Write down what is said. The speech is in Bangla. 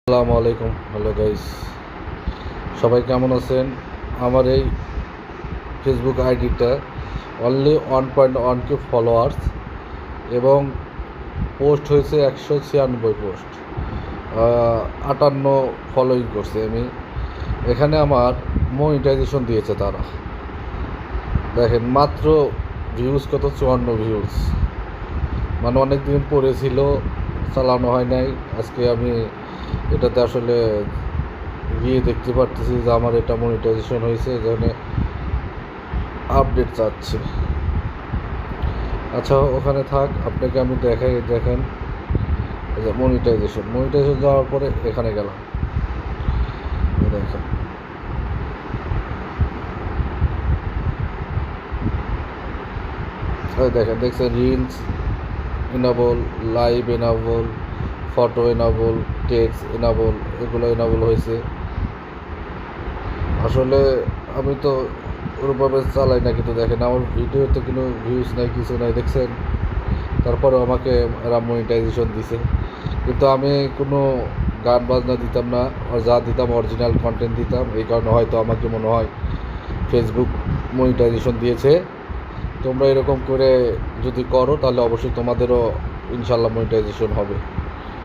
আসসালামু আলাইকুম। হ্যালো গাইস, সবাই কেমন আছেন? আমার এই ফেসবুক আইডিটা অনলি 1.1K ফলোয়ার্স এবং পোস্ট হয়েছে 196 পোস্ট, 58 ফলোইং করছে। আমি এখানে আমার মনিটাইজেশন দিয়েছে তারা, দেখেন মাত্র ভিউজ কত, 54 ভিউজ। মানে অনেক দিন পরে ছিল, চালানো হয় নাই। আজকে আমি এটাতে আসলে গিয়ে দেখতে পারতেছি যে আমার এটা মনিটাইজেশন হয়েছে, এখানে আপডেট চাচ্ছে। আচ্ছা ওখানে থাক, আপনাকে আমি দেখাই। দেখেন এই যে মনিটাইজেশন যাওয়ার পরে এখানে গেলাম, দেখেন দেখেন দেখছেন, reels enable, live enable, photo enable, text enable, এগুলো এনাবল হয়েছে। আসলে আমি তো ওরভাবে চালাই না, কিন্তু দেখেন আমার ভিডিওতে কোনো ভিউজ নাই, কিছু নাই, দেখছেন। তারপরেও আমাকে এরা মনিটাইজেশন দিছে, কিন্তু আমি কোনো গান বাজনা দিতাম না, আর যা দিতাম অরিজিনাল কন্টেন্ট দিতাম। এই কারণে হয়তো আমাকে মনে হয় ফেসবুক মনিটাইজেশন দিয়েছে। তোমরা এরকম করে যদি করো তাহলে অবশ্যই তোমাদেরও ইনশাল্লাহ মনিটাইজেশন হবে।